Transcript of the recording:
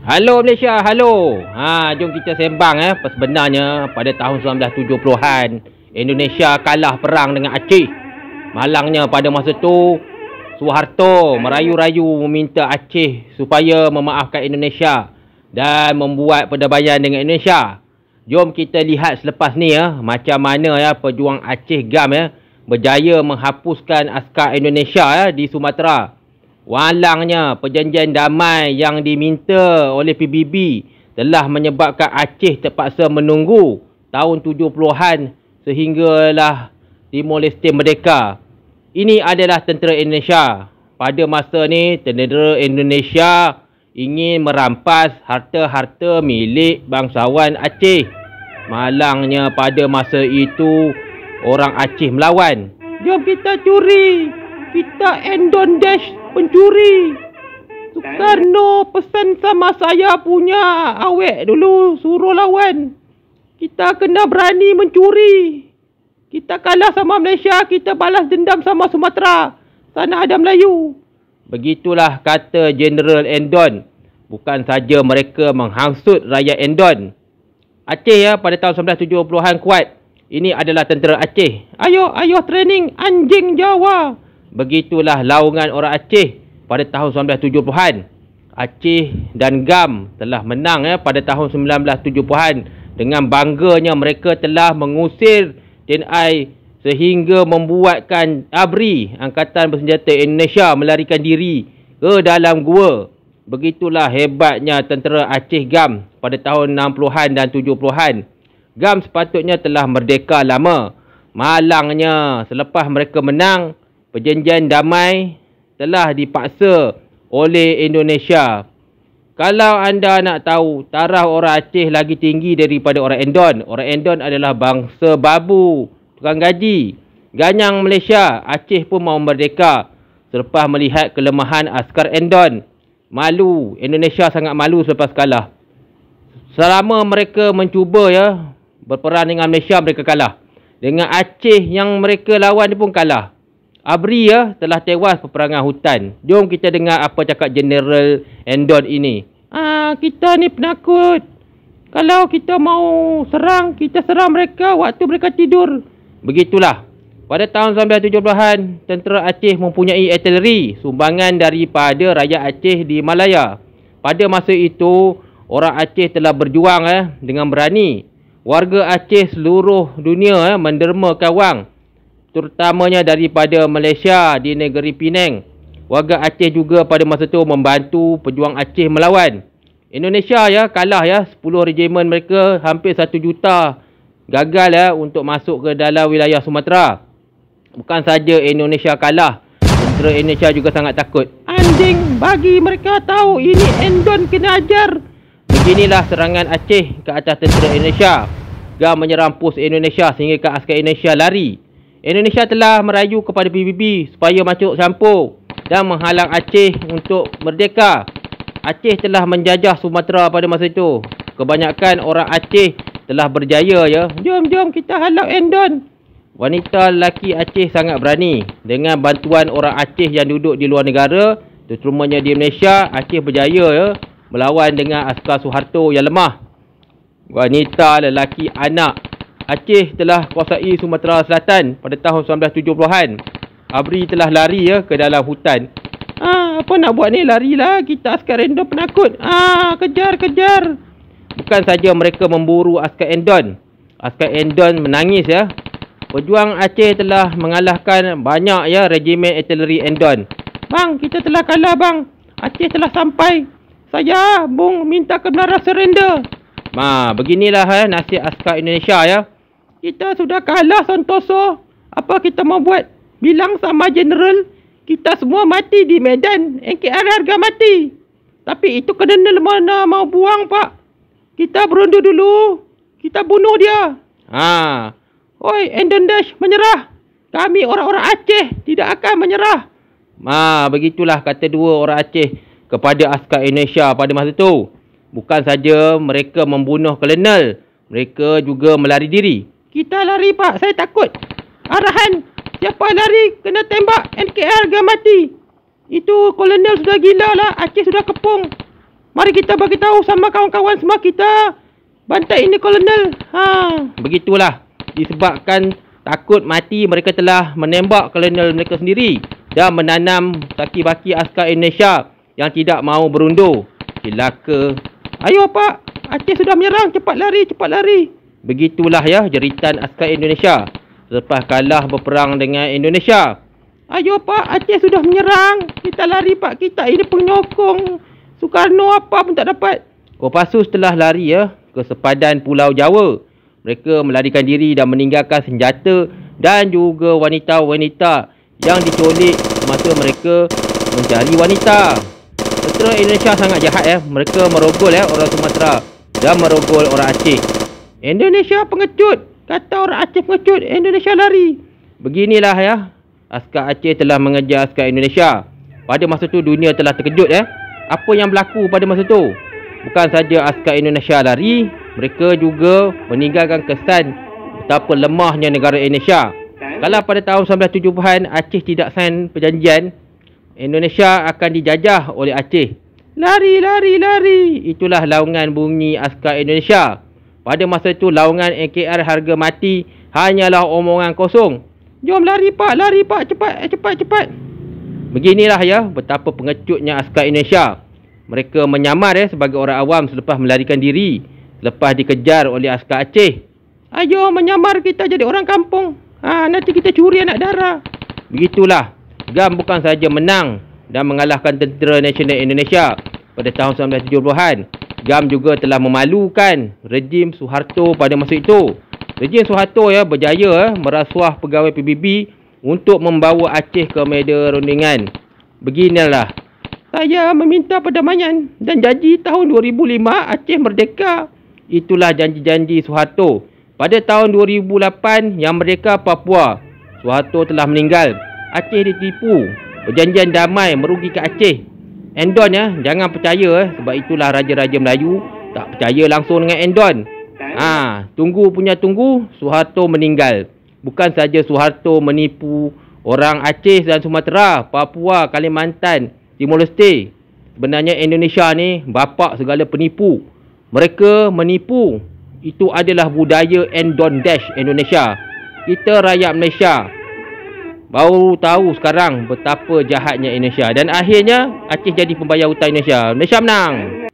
Halo Malaysia, halo. Jom kita sembang sebenarnya pada tahun 1970-an Indonesia kalah perang dengan Aceh. Malangnya pada masa tu Suharto merayu-rayu meminta Aceh supaya memaafkan Indonesia dan membuat perdamaian dengan Indonesia. Jom kita lihat selepas ni macam mana pejuang Aceh GAM berjaya menghapuskan askar Indonesia di Sumatera. Walangnya perjanjian damai yang diminta oleh PBB telah menyebabkan Aceh terpaksa menunggu tahun 70-an sehinggalah Timor Leste merdeka. Ini adalah tentera Indonesia. Pada masa ni tentera Indonesia ingin merampas harta-harta milik bangsawan Aceh. Malangnya pada masa itu orang Aceh melawan. Jom kita curi. Kita endon dash pencuri. Soekarno pesan sama saya punya awek dulu suruh lawan. Kita kena berani mencuri. Kita kalah sama Malaysia, kita balas dendam sama Sumatera. Sana ada Melayu. Begitulah kata General Endon. Bukan saja mereka menghasut rakyat Endon. Aceh pada tahun 1970-an kuat. Ini adalah tentera Aceh. Ayo training anjing Jawa. Begitulah laungan orang Aceh pada tahun 1970-an. Aceh dan GAM telah menang pada tahun 1970-an. Dengan bangganya mereka telah mengusir TNI sehingga membuatkan ABRI, Angkatan Bersenjata Indonesia, melarikan diri ke dalam gua. Begitulah hebatnya tentera Aceh GAM pada tahun 60-an dan 70-an. GAM sepatutnya telah merdeka lama. Malangnya selepas mereka menang, perjanjian damai telah dipaksa oleh Indonesia. Kalau anda nak tahu, taraf orang Aceh lagi tinggi daripada orang Endon. Orang Endon adalah bangsa babu, tukang gaji. Ganyang Malaysia, Aceh pun mahu merdeka selepas melihat kelemahan askar Endon. Malu, Indonesia sangat malu selepas kalah. Selama mereka mencuba berperang dengan Malaysia, mereka kalah. Dengan Aceh yang mereka lawan pun kalah. ABRI telah tewas peperangan hutan. Jom kita dengar apa cakap General Endon ini. Kita ni penakut. Kalau kita mau serang, kita serang mereka waktu mereka tidur. Begitulah. Pada tahun 1970-an, tentera Aceh mempunyai artileri sumbangan daripada rakyat Aceh di Malaya. Pada masa itu, orang Aceh telah berjuang dengan berani. Warga Aceh seluruh dunia menderma kawang, terutamanya daripada Malaysia di negeri Penang. Warga Aceh juga pada masa itu membantu pejuang Aceh melawan. Indonesia kalah 10 regimen mereka, hampir 1 juta gagal untuk masuk ke dalam wilayah Sumatera. Bukan saja Indonesia kalah, tentera Indonesia juga sangat takut. Anjing, bagi mereka tahu ini Endon kena ajar. Beginilah serangan Aceh ke atas tentera Indonesia. GAM menyerang pos Indonesia sehingga askar Indonesia lari. Indonesia telah merayu kepada PBB supaya masuk campur dan menghalang Aceh untuk merdeka. Aceh telah menjajah Sumatera pada masa itu. Kebanyakan orang Aceh telah berjaya Jom kita halau Endon. Wanita lelaki Aceh sangat berani. Dengan bantuan orang Aceh yang duduk di luar negara, terutamanya di Malaysia, Aceh berjaya melawan dengan askar Suharto yang lemah. Wanita, lelaki, anak Aceh telah kuasai Sumatera Selatan pada tahun 1970-an. ABRI telah lari ke dalam hutan. Apa nak buat ni? Larilah. Kita askar Endon penakut. Kejar. Bukan saja mereka memburu askar Endon. Askar Endon menangis Pejuang Aceh telah mengalahkan banyak regimen artileri Endon. Bang, kita telah kalah bang. Aceh telah sampai. Saya bung minta kebenaran surrender. Beginilah nasib askar Indonesia Kita sudah kalah Santoso. Apa kita mau buat? Bilang sama General, kita semua mati di medan. NKR harga mati. Tapi itu Colonel mana mau buang pak. Kita berundur dulu. Kita bunuh dia. Oi, Endon Dash menyerah. Kami orang-orang Aceh tidak akan menyerah. Begitulah kata dua orang Aceh kepada askar Indonesia pada masa itu. Bukan saja mereka membunuh Colonel, mereka juga melari diri. Kita lari pak, saya takut. Arahan, siapa lari kena tembak, NKR harga mati. Itu Kolonel sudah gila lah, Aceh sudah kepung. Mari kita bagi tahu sama kawan-kawan semua kita. Bantai ini kolonel. Begitulah. Disebabkan takut mati, mereka telah menembak kolonel mereka sendiri dan menanam saki-baki askar Indonesia yang tidak mahu berundur. Celaka. Ayo pak, Aceh sudah menyerang, cepat lari, cepat lari. Begitulah ya jeritan askar Indonesia selepas kalah berperang dengan Indonesia. Ayo pak, Aceh sudah menyerang. Kita lari pak, kita ini penyokong Soekarno apa pun tak dapat. Kopassus telah lari ya ke sepadan Pulau Jawa. Mereka melarikan diri dan meninggalkan senjata dan juga wanita-wanita yang diculik semasa mereka mencari wanita. Tentera Indonesia sangat jahat ya. Mereka merogol ya orang Sumatera dan merogol orang Aceh. Indonesia pengecut. Kata orang Aceh pengecut, Indonesia lari. Beginilah ya. Askar Aceh telah mengejar askar Indonesia. Pada masa tu dunia telah terkejut ya. Apa yang berlaku pada masa tu? Bukan saja askar Indonesia lari, mereka juga meninggalkan kesan betapa lemahnya negara Indonesia. Kalau pada tahun 1970-an Aceh tidak sign perjanjian, Indonesia akan dijajah oleh Aceh. Lari, lari, lari. Itulah laungan bunyi askar Indonesia. Pada masa itu laungan NKR harga mati hanyalah omongan kosong. Jom lari pak, cepat, cepat, cepat. Beginilah ya betapa pengecutnya askar Indonesia. Mereka menyamar ya sebagai orang awam selepas melarikan diri, selepas dikejar oleh askar Aceh. Ayo menyamar kita jadi orang kampung. Nanti kita curi anak dara. Begitulah. GAM bukan sahaja menang dan mengalahkan Tentera Nasional Indonesia pada tahun 1970-an. GAM juga telah memalukan rejim Soeharto pada masa itu. Rejim Soeharto ya berjaya merasuah pegawai PBB untuk membawa Aceh ke meja rundingan. Beginilah. Saya meminta perdamaian dan janji tahun 2005 Aceh merdeka. Itulah janji-janji Soeharto. Pada tahun 2008 yang merdeka Papua, Soeharto telah meninggal. Aceh ditipu. Perjanjian damai merugikan Aceh. Endon ya, jangan percaya sebab itulah raja-raja Melayu tak percaya langsung dengan Endon. Tunggu punya tunggu, Soeharto meninggal. Bukan saja Soeharto menipu orang Aceh dan Sumatera, Papua, Kalimantan, Timor Leste. Sebenarnya Indonesia ni bapa segala penipu. Mereka menipu. Itu adalah budaya Endon Dash Indonesia. Kita rakyat Malaysia baru tahu sekarang betapa jahatnya Indonesia. Dan akhirnya Aceh jadi pembayar hutang Indonesia. Malaysia menang.